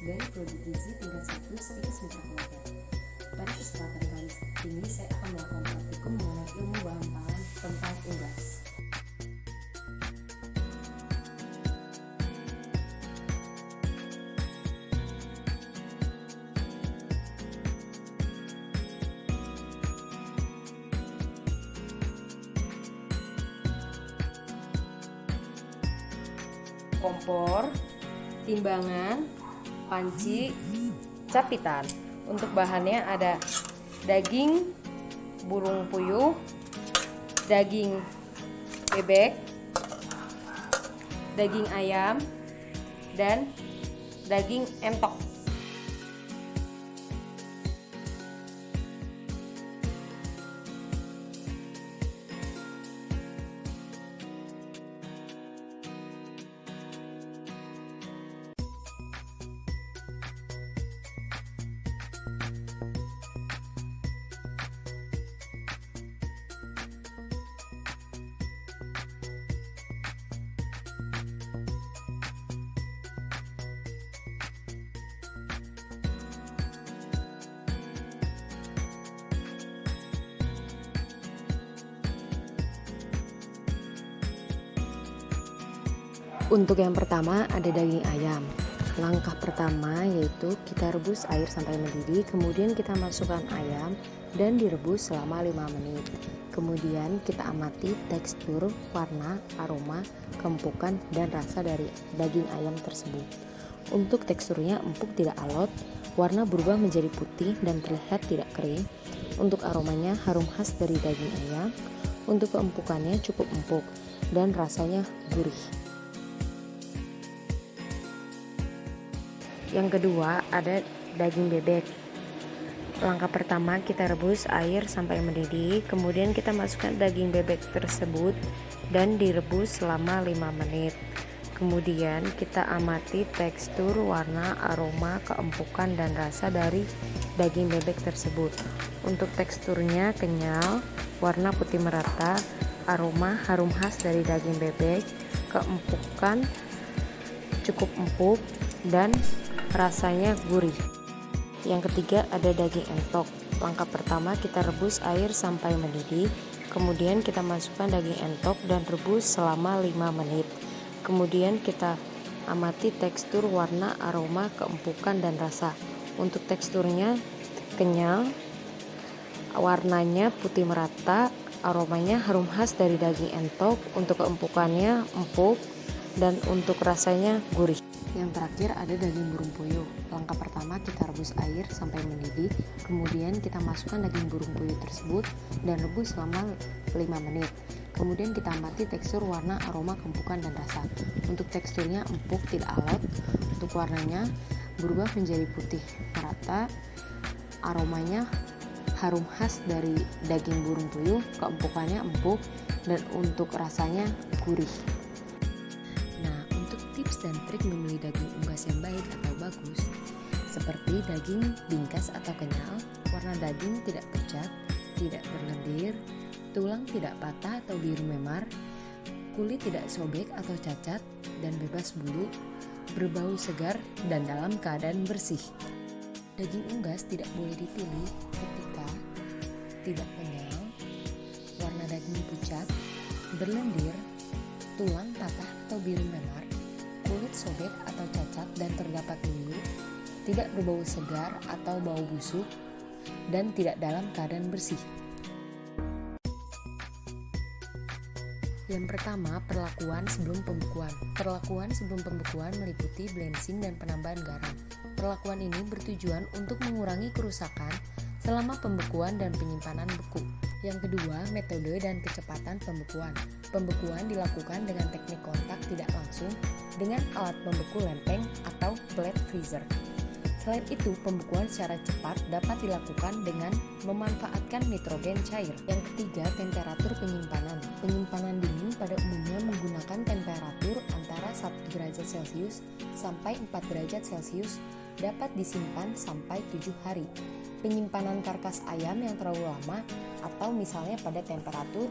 dan prodi gizi tingkat 1 Stikes Mitra Keluarga. Pada kesempatan kali ini saya akan melakukan praktikum mengenai ilmu bahan pangan tentang unggas. Kompor, timbangan, panci, capitan. Untuk bahannya ada daging burung puyuh, daging bebek, daging ayam, dan daging entok. Untuk yang pertama ada daging ayam. Langkah pertama yaitu kita rebus air sampai mendidih, kemudian kita masukkan ayam dan direbus selama 5 menit. Kemudian kita amati tekstur, warna, aroma, keempukan, dan rasa dari daging ayam tersebut. Untuk teksturnya empuk tidak alot, warna berubah menjadi putih dan terlihat tidak kering. Untuk aromanya harum khas dari daging ayam. Untuk keempukannya cukup empuk dan rasanya gurih. Yang kedua ada daging bebek. Langkah pertama kita rebus air sampai mendidih, kemudian kita masukkan daging bebek tersebut dan direbus selama 5 menit. Kemudian kita amati tekstur, warna, aroma, keempukan, dan rasa dari daging bebek tersebut. Untuk teksturnya kenyal, warna putih merata, aroma harum khas dari daging bebek, keempukan cukup empuk, dan rasanya gurih. Yang ketiga ada daging entok. Langkah pertama kita rebus air sampai mendidih, kemudian kita masukkan daging entok dan rebus selama 5 menit. Kemudian kita amati tekstur, warna, aroma, keempukan, dan rasa. Untuk teksturnya kenyal, warnanya putih merata, aromanya harum khas dari daging entok, untuk keempukannya empuk, dan untuk rasanya gurih. Yang terakhir ada daging burung puyuh. Langkah pertama kita rebus air sampai mendidih, kemudian kita masukkan daging burung puyuh tersebut dan rebus selama 5 menit. Kemudian kita amati tekstur, warna, aroma, keempukan, dan rasa. Untuk teksturnya empuk tidak alot, untuk warnanya berubah menjadi putih merata, aromanya harum khas dari daging burung puyuh, keempukannya empuk, dan untuk rasanya gurih. Tips dan trik memilih daging unggas yang baik atau bagus, seperti daging bingkas atau kenyal, warna daging tidak pucat, tidak berlendir, tulang tidak patah atau biru memar, kulit tidak sobek atau cacat, dan bebas bulu, berbau segar, dan dalam keadaan bersih. Daging unggas tidak boleh dipilih ketika tidak kenyal, warna daging pucat, berlendir, tulang patah atau biru memar, kulit sobek atau cacat dan terdapat bulu, tidak berbau segar atau bau busuk, dan tidak dalam keadaan bersih. Yang pertama, perlakuan sebelum pembekuan. Perlakuan sebelum pembekuan meliputi blanching dan penambahan garam. Perlakuan ini bertujuan untuk mengurangi kerusakan selama pembekuan dan penyimpanan beku. Yang kedua, metode dan kecepatan pembekuan. Pembekuan dilakukan dengan teknik kontak tidak langsung dengan alat pembeku lempeng atau flat freezer. Selain itu, pembekuan secara cepat dapat dilakukan dengan memanfaatkan nitrogen cair. Yang ketiga, temperatur penyimpanan. Penyimpanan dingin pada umumnya menggunakan temperatur antara 1 derajat Celcius sampai 4 derajat Celcius, dapat disimpan sampai 7 hari. Penyimpanan karkas ayam yang terlalu lama atau misalnya pada temperatur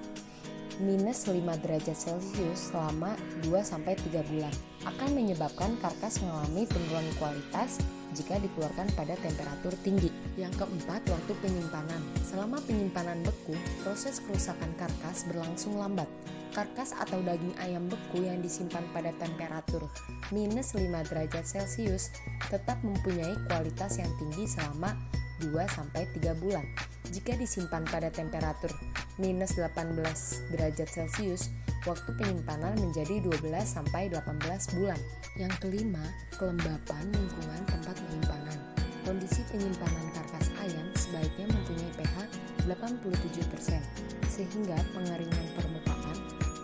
minus 5 derajat Celcius selama 2-3 bulan akan menyebabkan karkas mengalami penurunan kualitas jika dikeluarkan pada temperatur tinggi. Yang keempat, waktu penyimpanan. Selama penyimpanan beku, proses kerusakan karkas berlangsung lambat. Karkas atau daging ayam beku yang disimpan pada temperatur minus 5 derajat Celcius tetap mempunyai kualitas yang tinggi selama 2-3 bulan. Jika disimpan pada temperatur minus 18 derajat Celcius, waktu penyimpanan menjadi 12-18 bulan. Yang kelima, kelembapan lingkungan tempat penyimpanan. Kondisi penyimpanan karkas ayam sebaiknya mempunyai pH 87%, sehingga pengeringan permukaan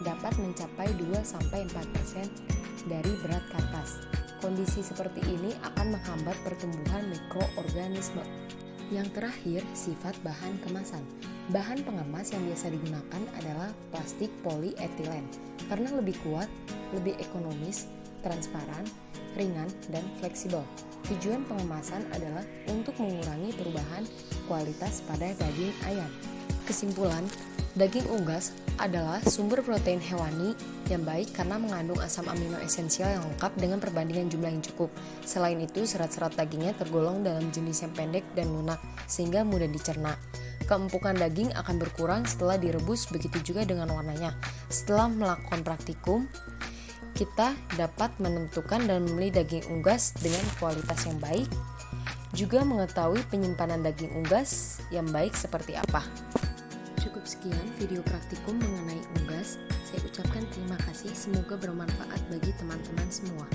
dapat mencapai 2-4% dari berat karkas. Kondisi seperti ini akan menghambat pertumbuhan mikroorganisme. Yang terakhir, sifat bahan kemasan. Bahan pengemas yang biasa digunakan adalah plastik polietilen karena lebih kuat, lebih ekonomis, transparan, ringan, dan fleksibel. Tujuan pengemasan adalah untuk mengurangi perubahan kualitas pada daging ayam. Kesimpulan, daging unggas adalah sumber protein hewani yang baik karena mengandung asam amino esensial yang lengkap dengan perbandingan jumlah yang cukup. Selain itu, serat-serat dagingnya tergolong dalam jenis yang pendek dan lunak sehingga mudah dicerna. Keempukan daging akan berkurang setelah direbus, begitu juga dengan warnanya. Setelah melakukan praktikum, kita dapat menentukan dan membeli daging unggas dengan kualitas yang baik, juga mengetahui penyimpanan daging unggas yang baik seperti apa. Cukup sekian video praktikum mengenai unggas. Saya ucapkan terima kasih, semoga bermanfaat bagi teman-teman semua.